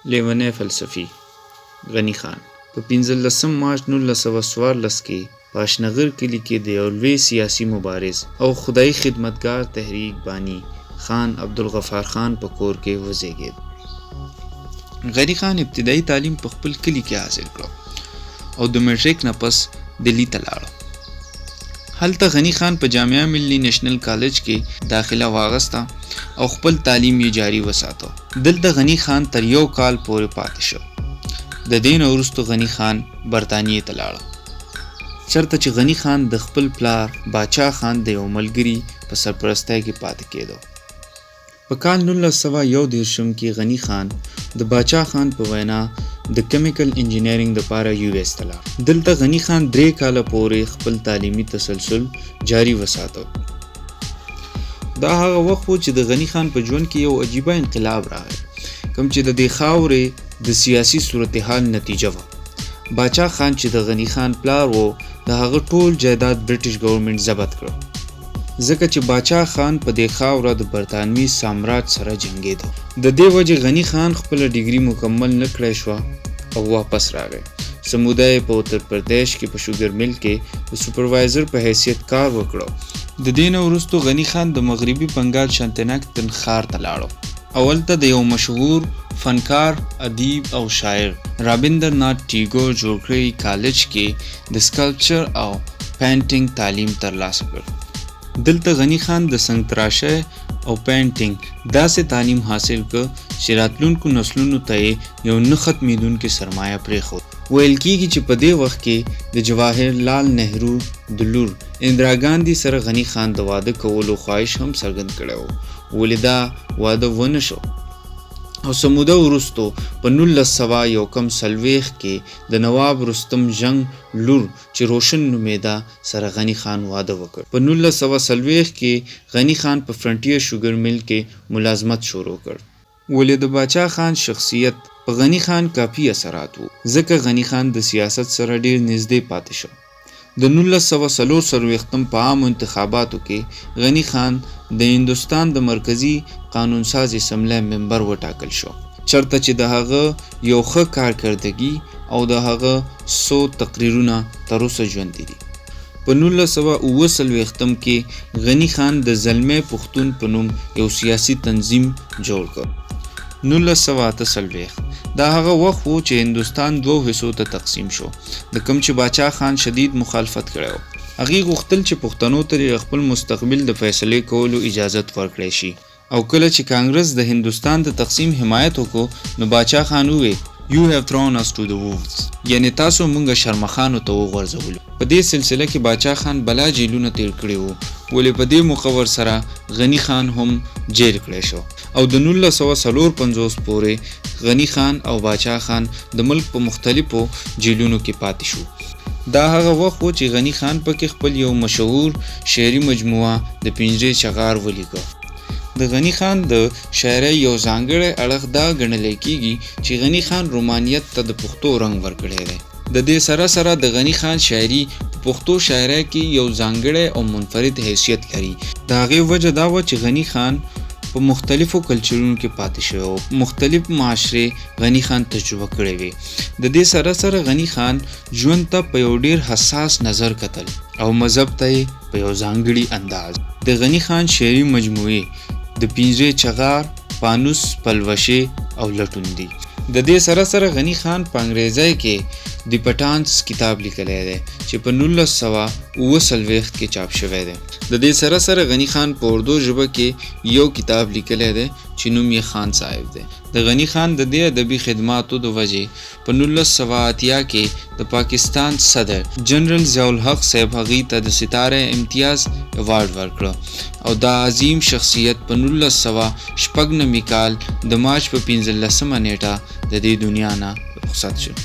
لیونی فلسفي غني خان په 15 مارچ 1914 کې په اشنغر کلي کې د یو لوی سیاسي مبارز او خدای خدمتګار تحریک بانی خان عبدالغفار خان په کور کې وزیږید. غني خان ابتدایي تعلیم په خپل کلي کې حاصل کړ او د میټریک نه پس دلی ته لاړ. هلته غني خان په جامعه ملي نېشنل کالج کې داخله واغسته او خپل تعلیم یې جاری وساته. دلته غني خان تر یو کال پورې پاتې شو. د دې نه وروسته غني خان برطانیې ته لاړ. چرته چې غني خان د خپل پلار باچا خان د یو ملګري په سرپرستۍ کې پاتې کېدو. په کال 1921 کې غني خان د باچا خان په وینا د کیمیکل انجینرینګ دپاره یو ایس ته لاړ. دلته غني خان 3 کاله پورې خپل تعلیمي تسلسل جاری وساته. دا هغه وخت و چې د غني خان په ژوند کې یو عجیبه انقلاب راغی، کوم چې د دې خاورې د سیاسي صورتحال نتیجه وه. باچا خان چې د غني خان پلار و، د هغه ټول جایداد برټش ګورنمنټ ضبط کړ، ځکه چې باچا خان په دې خاوره د برطانوي سامراج سره جنګېده. د دې وجې غني خان خپله ډیګري مکمل نه کړی شوه او واپس راغی. سموده یې په اتر پردیش کې په شوګر مل کې د سوپروایزر په حیثیت کار وکړو. د دې نه وروسته غني خان د مغربي بنګال شانتناکتن ښار ته لاړو او هلته د یو مشهور فنکار، ادیب او شاعر رابندرنات ټیګور جوړ کړي کالج کې د سکلپچر او پینټینګ تعلیم ترلاسه کړ. دلته غني خان د سنګ تراشۍ او پینټینګ داسې تعلیم حاصل کړ چې راتلونکو نسلونو ته یې یو نه ختمېدونکې سرمایه پرېښود. ویل کېږي چې په دې وخت کې د جواهرلال نهرو د لور اندرا ګاندي سره غني خان د واده کولو خواهش هم څرګند کړی و، ولې دا واده ونه شو او سموده وروستو په 1941 کې د نواب رستم جنګ لور چې روشن نومېده سره غني خان واده وکړ. په 1940 کې غني خان په فرنټیر شوګر مل کې ملازمت شروع کړ، ولې د باچا خان شخصیت په غني خان کافي اثرات وو، ځکه غني خان د سیاست سره ډیر نږدې پاتې شو. د 1943 په عامو انتخاباتو کې غني خان د هندوستان د مرکزی قانون ساز اسمبلی ممبر وټاکل شو، چرته چې د هغه یو ښه کارکردګي او د هغه 100 تقریرونه تر اوسه ژوندي دي. په 1939 کې غني خان د زلمی پښتون په نوم یو سیاسي تنظیم جوړ کړ. 1948 دا هغه وخت و چې هندوستان 2 حصو ته تقسیم شو، د کوم چې باچا خان شدید مخالفت کړی و. هغې غوښتل چې پښتنو ته خپل مستقبل د فیصلې کولو اجازت ورکړی شي، او کله چې کانګرس د هندوستان د تقسیم حمایت وکړو نو باچا خان وویل You have thrown us to the wolves، یعنی تاسو مونږ شرمخانو ته وغورځولو. په دې سلسله کې باچا خان بلا جیلونه تیر کړي وو، ولې په دې مخور سره غني خان هم جیل کړی شو او د 1954 پورې غني خان او باچا خان د ملک په مختلفو جیلونو کې پاتې شو. دا هغه وخت و چې غني خان پکې خپل یو مشهور شعري مجموعه د پنجرې چغار ولیکه. د غني خان د شاعرۍ یو ځانګړی اړخ دا ګڼلی کېږي چې غني خان رومانیت ته د پښتو رنګ ورکړی دی. د دې سره سره د غني خان شاعري په پښتو شاعرۍ کې یو ځانګړی او منفرد حیثیت لري. د هغې وجه دا وه چې غني خان په مختلفو کلچرونو کې پاتې شوی او مختلف معاشرې غني خان تجربه کړی وي. د دې سره سره غني خان ژوند ته په یو ډیر حساس نظر کتل او مذهب ته یې په یو ځانګړي انداز. د غني خان شعري مجموعې د پنجرې چغار، پانوس، پلوشې او لټون دي. د دې سره سره غني خان په انګریزۍ کې د پټانس کتاب لیکلی دی چې په 1939 کې چاپ شوی دی. د دې سره سره غني خان په اردو ژبه کې یو کتاب لیکلی دی چې نوم یې خان صاحب دی. د غني خان د دې ادبي خدماتو د وجې په 1980 کې د پاکستان صدر جنرال ضیاء الحق صاحب هغې ته د ستاره امتیاز ایوارډ ورکړه او دا عظیم شخصیت په 1996 کال د مارچ په 15 نیټه د دې دنیا نه رخصت شو.